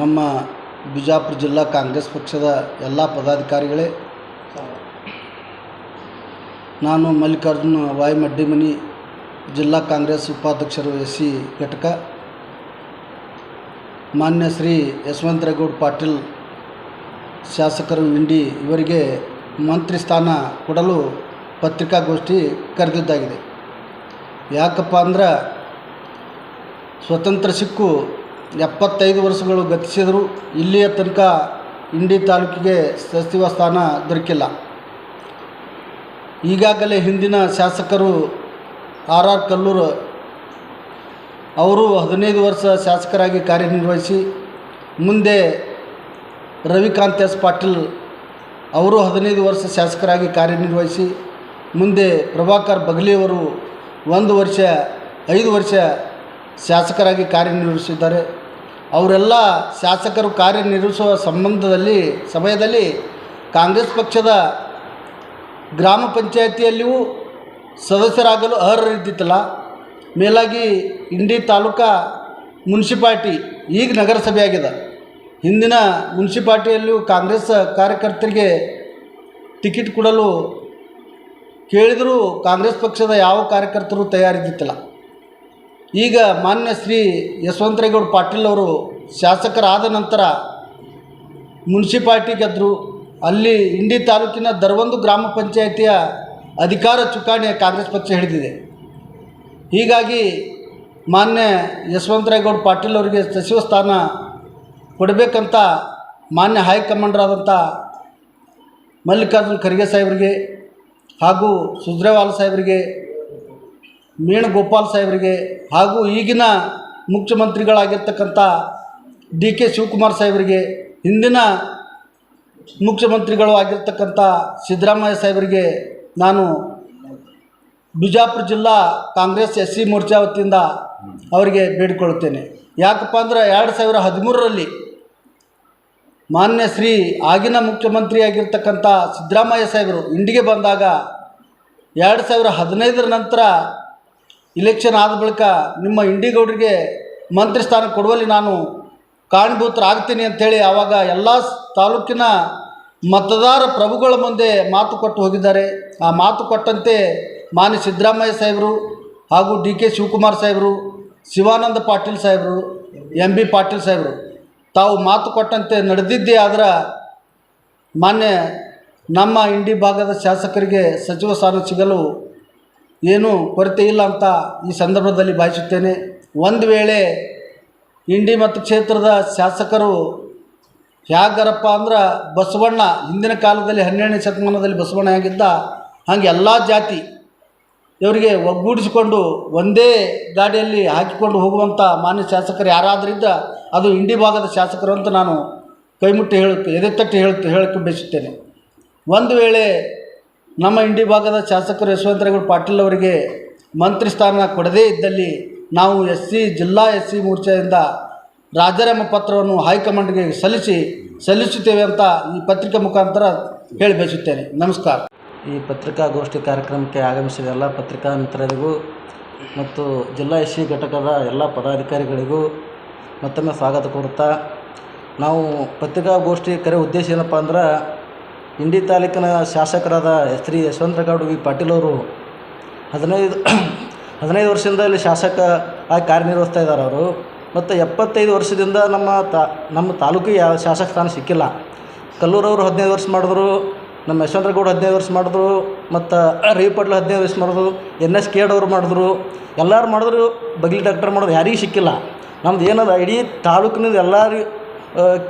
ನಮ್ಮ ಬಿಜಾಪುರ ಜಿಲ್ಲಾ ಕಾಂಗ್ರೆಸ್ ಪಕ್ಷದ ಎಲ್ಲ ಪದಾಧಿಕಾರಿಗಳೇ, ನಾನು ಮಲ್ಲಿಕಾರ್ಜುನ ವಾಯ್ ಮಡ್ಡಿಮನಿ, ಜಿಲ್ಲಾ ಕಾಂಗ್ರೆಸ್ ಉಪಾಧ್ಯಕ್ಷರು SC ಘಟಕ, ಮಾನ್ಯ ಶ್ರೀ ಯಶವಂತರೇಗೌಡ ಪಾಟೀಲ್ ಶಾಸಕರು ಇಂಡಿ ಇವರಿಗೆ ಮಂತ್ರಿ ಸ್ಥಾನ ಕೊಡಲು ಪತ್ರಿಕಾಗೋಷ್ಠಿ ಕರೆದಿದ್ದಾಗಿದೆ. ಯಾಕಪ್ಪ ಅಂದ್ರೆ ಸ್ವತಂತ್ರ ಸಿಕ್ಕು 75 ವರ್ಷಗಳು ಗತಿಸಿದರೂ ಇಲ್ಲಿಯ ತನಕ ಇಂಡಿ ತಾಲೂಕಿಗೆ ಸಚಿವ ಸ್ಥಾನ ದೊರಕಿಲ್ಲ. ಈಗಾಗಲೇ ಹಿಂದಿನ ಶಾಸಕರು RR ಕಲ್ಲೂರು ಅವರು 15 ವರ್ಷ ಶಾಸಕರಾಗಿ ಕಾರ್ಯನಿರ್ವಹಿಸಿ, ಮುಂದೆ ರವಿಕಾಂತ್ S ಪಾಟೀಲ್ ಅವರು 15 ವರ್ಷ ಶಾಸಕರಾಗಿ ಕಾರ್ಯನಿರ್ವಹಿಸಿ, ಮುಂದೆ ಪ್ರಭಾಕರ್ ಬಗಲಿಯವರು 1 ವರ್ಷ 5 ವರ್ಷ ಶಾಸಕರಾಗಿ ಕಾರ್ಯನಿರ್ವಹಿಸಿದ್ದಾರೆ. ಅವರೆಲ್ಲ ಶಾಸಕರು ಕಾರ್ಯನಿರ್ವಹಿಸುವ ಸಮಯದಲ್ಲಿ ಕಾಂಗ್ರೆಸ್ ಪಕ್ಷದ ಗ್ರಾಮ ಪಂಚಾಯಿತಿಯಲ್ಲಿಯೂ ಸದಸ್ಯರಾಗಲು ಅರ್ಹರಿದ್ದಿತ್ತಲ್ಲ. ಮೇಲಾಗಿ ಇಂಡಿ ತಾಲೂಕಾ ಮುನ್ಸಿಪಾಲ್ಟಿ ಈಗ ನಗರಸಭೆ ಆಗಿದೆ. ಹಿಂದಿನ ಮುನ್ಸಿಪಾಲ್ಟಿಯಲ್ಲಿಯೂ ಕಾಂಗ್ರೆಸ್ ಕಾರ್ಯಕರ್ತರಿಗೆ ಟಿಕೆಟ್ ಕೊಡಲು ಕೇಳಿದರೂ ಕಾಂಗ್ರೆಸ್ ಪಕ್ಷದ ಯಾವ ಕಾರ್ಯಕರ್ತರು ತಯಾರಿದ್ದಿತ್ತಲ್ಲ. ಈಗ ಮಾನ್ಯ ಶ್ರೀ ಯಶವಂತರೇಗೌಡ ಪಾಟೀಲ್ ಅವರು ಶಾಸಕರಾದ ನಂತರ ಮುನ್ಸಿಪಾಲ್ಟಿ ಗೆದ್ದರು. ಅಲ್ಲಿ ಇಂಡಿ ತಾಲೂಕಿನ ದರವೊಂದು ಗ್ರಾಮ ಪಂಚಾಯಿತಿಯ ಅಧಿಕಾರ ಚುಕ್ಕಾಣಿ ಕಾಂಗ್ರೆಸ್ ಪಕ್ಷ ಹಿಡಿದಿದೆ. ಹೀಗಾಗಿ ಮಾನ್ಯ ಯಶವಂತರೇಗೌಡ ಪಾಟೀಲ್ ಅವರಿಗೆ ಸಚಿವ ಸ್ಥಾನ ಕೊಡಬೇಕಂತ ಮಾನ್ಯ ಹೈಕಮಾಂಡರಾದಂಥ ಮಲ್ಲಿಕಾರ್ಜುನ ಖರ್ಗೆ ಸಾಹೇಬರಿಗೆ ಹಾಗೂ ಸುಜ್ರೇವಾಲ ಸಾಹೇಬರಿಗೆ, ವೇಣುಗೋಪಾಲ್ ಸಾಹೇಬರಿಗೆ ಹಾಗೂ ಈಗಿನ ಮುಖ್ಯಮಂತ್ರಿಗಳಾಗಿರ್ತಕ್ಕಂಥ DK ಶಿವಕುಮಾರ್ ಸಾಹೇಬರಿಗೆ, ಹಿಂದಿನ ಮುಖ್ಯಮಂತ್ರಿಗಳು ಆಗಿರ್ತಕ್ಕಂಥ ಸಿದ್ದರಾಮಯ್ಯ ಸಾಹೇಬರಿಗೆ ನಾನು ಬಿಜಾಪುರ ಜಿಲ್ಲಾ ಕಾಂಗ್ರೆಸ್ SC ಮೋರ್ಚಾ ವತಿಯಿಂದ ಅವರಿಗೆ ಬೇಡಿಕೊಳ್ಳುತ್ತೇನೆ. ಯಾಕಪ್ಪ ಅಂದ್ರೆ 2013ರಲ್ಲಿ ಮಾನ್ಯ ಶ್ರೀ ಆಗಿನ ಮುಖ್ಯಮಂತ್ರಿಯಾಗಿರ್ತಕ್ಕಂಥ ಸಿದ್ದರಾಮಯ್ಯ ಸಾಹೇಬರು ಇಂಡಿಗೆ ಬಂದಾಗ 2015 ನಂತರ ಇಲೆಕ್ಷನ್ ಆದ ಬಳಿಕ ನಿಮ್ಮ ಇಂಡಿಗೌಡರಿಗೆ ಮಂತ್ರಿ ಸ್ಥಾನ ಕೊಡುವಲ್ಲಿ ನಾನು ಕಾರಣಭೂತರಾಗ್ತೀನಿ ಅಂಥೇಳಿ ಆವಾಗ ಎಲ್ಲ ತಾಲೂಕಿನ ಮತದಾರ ಪ್ರಭುಗಳ ಮುಂದೆ ಮಾತು ಕೊಟ್ಟು ಹೋಗಿದ್ದಾರೆ. ಆ ಮಾತು ಕೊಟ್ಟಂತೆ ಮಾನ್ಯ ಸಿದ್ದರಾಮಯ್ಯ ಸಾಹೇಬರು ಹಾಗೂ DK ಶಿವಕುಮಾರ್ ಸಾಹೇಬರು, ಶಿವಾನಂದ ಪಾಟೀಲ್ ಸಾಹೇಬರು, MB ಪಾಟೀಲ್ ಸಾಹೇಬರು ತಾವು ಮಾತು ಕೊಟ್ಟಂತೆ ನಡೆದಿದ್ದೇ ಆದ್ರೆ ಮಾನ್ಯ ನಮ್ಮ ಇಂಡಿ ಭಾಗದ ಶಾಸಕರಿಗೆ ಸಚಿವ ಸ್ಥಾನ ಸಿಗಲು ಏನೂ ಕೊರತೆ ಇಲ್ಲ ಅಂತ ಈ ಸಂದರ್ಭದಲ್ಲಿ ಭಾವಿಸುತ್ತೇನೆ. ಒಂದು ವೇಳೆ ಇಂಡಿ ಮತ್ತು ಕ್ಷೇತ್ರದ ಶಾಸಕರು ಹೇಗಾರಪ್ಪ ಅಂದ್ರೆ ಬಸವಣ್ಣ ಹಿಂದಿನ ಕಾಲದಲ್ಲಿ 12ನೇ ಶತಮಾನದಲ್ಲಿ ಬಸವಣ್ಣ ಹೇಗಿದ್ದ ಹಾಗೆ ಎಲ್ಲ ಜಾತಿ ಇವರಿಗೆ ಒಗ್ಗೂಡಿಸಿಕೊಂಡು ಒಂದೇ ಗಾಡಿಯಲ್ಲಿ ಹಾಕಿಕೊಂಡು ಹೋಗುವಂಥ ಮಾನ್ಯ ಶಾಸಕರು ಯಾರಾದ್ರಿಂದ ಅದು ಇಂಡಿ ಭಾಗದ ಶಾಸಕರು ಅಂತ ನಾನು ಕೈಮುಟ್ಟಿ ಎದೆತಟ್ಟಿ ಹೇಳಕ್ಕೆ ಬಯಸುತ್ತೇನೆ. ಒಂದು ವೇಳೆ ನಮ್ಮ ಇಂಡಿ ಭಾಗದ ಶಾಸಕರು ಯಶವಂತರೇಗೌಡ ಪಾಟೀಲ್ ಅವರಿಗೆ ಮಂತ್ರಿ ಸ್ಥಾನ ಕೊಡದೇ ಇದ್ದಲ್ಲಿ ನಾವು ಜಿಲ್ಲಾ SC ಮೋರ್ಚಾದಿಂದ ರಾಜೀನಾಮೆ ಪತ್ರವನ್ನು ಹೈಕಮಾಂಡ್ಗೆ ಸಲ್ಲಿಸುತ್ತೇವೆ ಅಂತ ಈ ಪತ್ರಿಕೆ ಮುಖಾಂತರ ಹೇಳಿ ಬಯಸುತ್ತೇನೆ. ನಮಸ್ಕಾರ. ಈ ಪತ್ರಿಕಾಗೋಷ್ಠಿ ಕಾರ್ಯಕ್ರಮಕ್ಕೆ ಆಗಮಿಸಿದ ಎಲ್ಲ ಪತ್ರಿಕಾ ಮಿತ್ರರಿಗೂ ಮತ್ತು ಜಿಲ್ಲಾ SC ಘಟಕದ ಎಲ್ಲ ಪದಾಧಿಕಾರಿಗಳಿಗೂ ಮತ್ತೊಮ್ಮೆ ಸ್ವಾಗತ ಕೋರುತ್ತಾ, ನಾವು ಪತ್ರಿಕಾಗೋಷ್ಠಿ ಕರೆ ಉದ್ದೇಶ ಏನಪ್ಪ ಅಂದ್ರೆ, ಇಂಡಿ ತಾಲೂಕಿನ ಶಾಸಕರಾದ ಶ್ರೀ ಯಶವಂತರೇಗೌಡ ಪಾಟೀಲ್ ಅವರು 15 ವರ್ಷದಿಂದ ಇಲ್ಲಿ ಶಾಸಕ ಆಗಿ ಕಾರ್ಯನಿರ್ವಹಿಸ್ತಾ ಇದ್ದಾರೆ ಅವರು. ಮತ್ತು 75 ವರ್ಷದಿಂದ ನಮ್ಮ ತಾಲೂಕಿಗೆ ಯಾವ ಶಾಸಕ ಸ್ಥಾನ ಸಿಕ್ಕಿಲ್ಲ. ಕಲ್ಲೂರವರು 15 ವರ್ಷ ಮಾಡಿದ್ರು, ನಮ್ಮ ಯಶವಂತರೇಗೌಡ 15 ವರ್ಷ ಮಾಡಿದ್ರು, ಮತ್ತು ರವಿ ಪಾಟೀಲ್ 15 ವರ್ಷ ಮಾಡಿದ್ರು, NS ಕೇಡ್ ಅವರು ಮಾಡಿದ್ರು, ಎಲ್ಲರೂ ಮಾಡಿದ್ರು. ಬಗಲಿ ಡಾಕ್ಟರ್ ಮಾಡಿದ್ರು, ಯಾರಿಗೂ ಸಿಕ್ಕಿಲ್ಲ. ನಮ್ದು ಏನದ ಇಡೀ ತಾಲೂಕಿನಿಂದ ಎಲ್ಲರೂ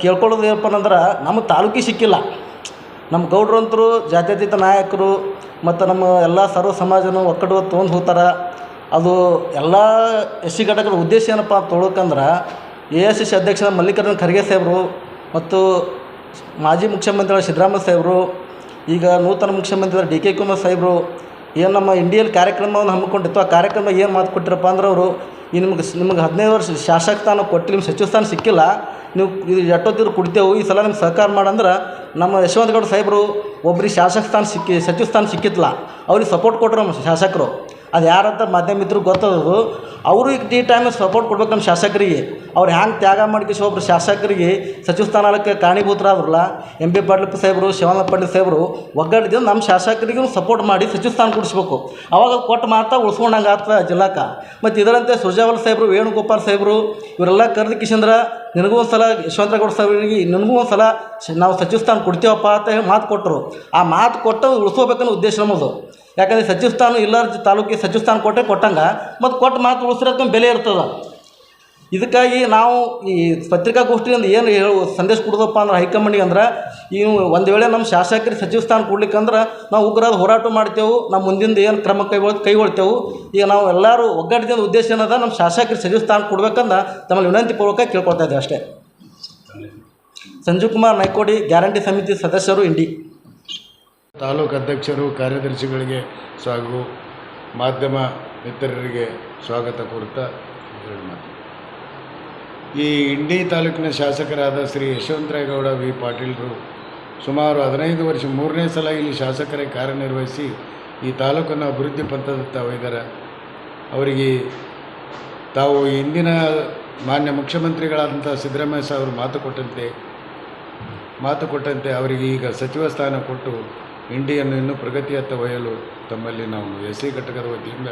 ಕೇಳ್ಕೊಳ್ಳೋದು ಏನಪ್ಪ ಅಂದ್ರೆ, ನಮ್ಮ ತಾಲೂಕಿಗೆ ಸಿಕ್ಕಿಲ್ಲ. ನಮ್ಮ ಗೌಡ್ರಂತರು ಜಾತ್ಯತೀತ ನಾಯಕರು ಮತ್ತು ನಮ್ಮ ಎಲ್ಲ ಸರ್ವ ಸಮಾಜನೂ ಒಕ್ಕಡು ತೊಗೊಂಡು ಹೋಗ್ತಾರೆ. ಅದು ಎಲ್ಲ SC ಘಟಕದ ಉದ್ದೇಶ ಏನಪ್ಪ ಅಂತ ತೊಗೊಳಕಂದ್ರೆ, AICC ಅಧ್ಯಕ್ಷ ಮಲ್ಲಿಕಾರ್ಜುನ ಖರ್ಗೆ ಸಾಹೇಬರು ಮತ್ತು ಮಾಜಿ ಮುಖ್ಯಮಂತ್ರಿಗಳ ಸಿದ್ದರಾಮಯ್ಯ ಸಾಹೇಬರು, ಈಗ ನೂತನ ಮುಖ್ಯಮಂತ್ರಿ DK ಶಿವಕುಮಾರ್ ಸಾಹೇಬರು ಏನು ನಮ್ಮ ಇಂಡಿಯಲ್ಲಿ ಕಾರ್ಯಕ್ರಮವನ್ನು ಹಮ್ಮಿಕೊಂಡಿತ್ತು. ಆ ಕಾರ್ಯಕ್ರಮ ಏನು ಮಾತು ಕೊಟ್ಟಿರಪ್ಪ ಅಂದ್ರೆ, ಅವರು ನಿಮಗೆ 15 ವರ್ಷ ಶಾಸಕ ಸ್ಥಾನ ಕೊಟ್ಟು ನಿಮ್ಮ ಸಚಿವ ಸ್ಥಾನ ಸಿಕ್ಕಿಲ್ಲ, ನೀವು ಇದು ಎಷ್ಟೊತ್ತಿದ್ರು ಕೊಡ್ತೇವೆ, ಈ ಸಲ ನಿಮ್ಗೆ ಸಹಕಾರ ಮಾಡಂದ್ರೆ ನಮ್ಮ ಯಶವಂತಗೌಡ ಸಾಹೇಬರು ಒಬ್ಬರಿಗೆ ಸಚಿವ ಸ್ಥಾನ ಸಿಕ್ಕಿತ್ತಲ್ಲ, ಅವ್ರಿಗೆ ಸಪೋರ್ಟ್ ಕೊಟ್ಟರು ನಮ್ಮ ಶಾಸಕರು. ಅದು ಯಾರಂತ ಮಾಧ್ಯಮ ಇದ್ರು ಗೊತ್ತದದು. ಅವರು ಈಗ ಈ ಟೈಮಿಗೆ ಸಪೋರ್ಟ್ ಕೊಡ್ಬೇಕು ನಮ್ಮ ಶಾಸಕರಿಗೆ. ಅವ್ರು ಹ್ಯಾಂಗೆ ತ್ಯಾಗ ಮಾಡಿಕಿಸಿ ಒಬ್ಬರು ಶಾಸಕರಿಗೆ ಸಚಿವ ಸ್ಥಾನಕ್ಕೆ ಕಾರಣೀಭೂತರಾದ್ರಲ್ಲ, ಎಂ ಬಿ ಪಾಟೀಲ್ ಸಾಹೇಬರು, ಶಿವಾನಂದ ಪಾಟೀಲ್ ಸಾಹೇಬರು ಒಗ್ಗಟ್ಟಿದ್ದು ನಮ್ಮ ಶಾಸಕರಿಗೂ ಸಪೋರ್ಟ್ ಮಾಡಿ ಸಚಿವ ಸ್ಥಾನ ಕೊಡಿಸ್ಬೇಕು. ಅವಾಗ ಕೊಟ್ಟು ಮಾತಾ ಉಳಿಸ್ಕೊಂಡಂಗೆ ಆಗ್ತದೆ ಜಿಲ್ಲಾಕ. ಮತ್ತು ಇದರಂತೆ ಸುರ್ಜೇವಾಲ ಸಾಹೇಬರು, ವೇಣುಗೋಪಾಲ್ ಸಾಹೇಬರು ಇವರೆಲ್ಲ ಕರೆದು ಕಿಶಂದ್ರ ನಿನಗೂ ಒಂದು ಸಲ ಯಶವಂತಗೌಡ ಸಾಹೇಬರಿಗೆ ನಿನಗೂ ಒಂದು ಸಲ ನಾವು ಸಚಿವ ಸ್ಥಾನ ಕೊಡ್ತೀವಪ್ಪ ಅಂತ ಹೇಳಿ ಮಾತು ಕೊಟ್ಟರು. ಆ ಮಾತು ಕೊಟ್ಟು ಉಳಿಸ್ಕೋಬೇಕನ್ನೋ ಉದ್ದೇಶ ನಮ್ಮದು. ಯಾಕಂದರೆ ಸಚಿವ ಸ್ಥಾನ ಇಲ್ಲ ತಾಲೂಕಿಗೆ ಸಚಿವ ಸ್ಥಾನ ಕೊಟ್ಟಂಗೆ ಮತ್ತು ಕೊಟ್ಟು ಮಾತು ಉಳಿಸಿರೋದಕ್ಕೆ ಬೆಲೆ ಇರ್ತದೆ. ಇದಕ್ಕಾಗಿ ನಾವು ಈ ಪತ್ರಿಕಾಗೋಷ್ಠಿಯಿಂದ ಏನು ಸಂದೇಶ ಕೊಡೋದಪ್ಪ ಅಂದ್ರೆ ಹೈಕಮಾಂಡಿಗೆ ಅಂದ್ರೆ, ಇವು ಒಂದು ವೇಳೆ ನಮ್ಮ ಶಾಸಕರಿಗೆ ಸಚಿವ ಸ್ಥಾನ ಕೊಡ್ಲಿಕ್ಕಂದ್ರೆ ನಾವು ಉಗ್ರಾದ ಹೋರಾಟ ಮಾಡ್ತೇವೆ. ನಾವು ಮುಂದಿಂದ ಏನು ಕ್ರಮ ಕೈಗೊಳ್ತೇವೆ. ಈಗ ನಾವು ಎಲ್ಲರೂ ಒಗ್ಗಟ್ಟಿನ ಉದ್ದೇಶ ಏನದ, ನಮ್ಮ ಶಾಸಕರಿಗೆ ಸಚಿವ ಸ್ಥಾನ ಕೊಡ್ಬೇಕಂದ್ರೆ ತಮ್ಮಲ್ಲಿ ವಿನಂತಿ ಪೂರ್ವಕ ಕೇಳ್ಕೊಳ್ತಾ ಇದ್ದೇವೆ ಅಷ್ಟೇ. ಸಂಜೀವ್ ಕುಮಾರ್ ನೈಕೋಡಿ, ಗ್ಯಾರಂಟಿ ಸಮಿತಿ ಸದಸ್ಯರು, ಇಂಡಿ. ತಾಲೂಕು ಅಧ್ಯಕ್ಷರು, ಕಾರ್ಯದರ್ಶಿಗಳಿಗೆ ಹಾಗೂ ಮಾಧ್ಯಮ ಮಿತ್ರರಿಗೆ ಸ್ವಾಗತ ಕೋರುತ್ತಾ ಈ ಇಂಡಿ ತಾಲೂಕಿನ ಶಾಸಕರಾದ ಶ್ರೀ ಯಶವಂತರಾಯಗೌಡ ವಿ ಪಾಟೀಲರು ಸುಮಾರು 15 ವರ್ಷ 3ನೇ ಸಲ ಇಲ್ಲಿ ಶಾಸಕರಾಗಿ ಕಾರ್ಯನಿರ್ವಹಿಸಿ ಈ ತಾಲೂಕನ್ನು ಅಭಿವೃದ್ಧಿ ಪಂಥದತ್ತ ಒಯ್ದಾರೆ. ಅವರಿಗೆ ತಾವು ಇಂದಿನ ಮಾನ್ಯ ಮುಖ್ಯಮಂತ್ರಿಗಳಾದಂಥ ಸಿದ್ದರಾಮಯ್ಯ ಸಾಹೇಬರು ಮಾತು ಕೊಟ್ಟಂತೆ ಅವರಿಗೆ ಈಗ ಸಚಿವ ಸ್ಥಾನ ಕೊಟ್ಟು ಇಂಡಿಯನ್ನು ಇನ್ನೂ ಪ್ರಗತಿಯತ್ತ ಒಯ್ಯಲು ತಮ್ಮಲ್ಲಿ ನಾವು ಎಸ್ ಸಿ ಘಟಕದ ವತಿಯಿಂದ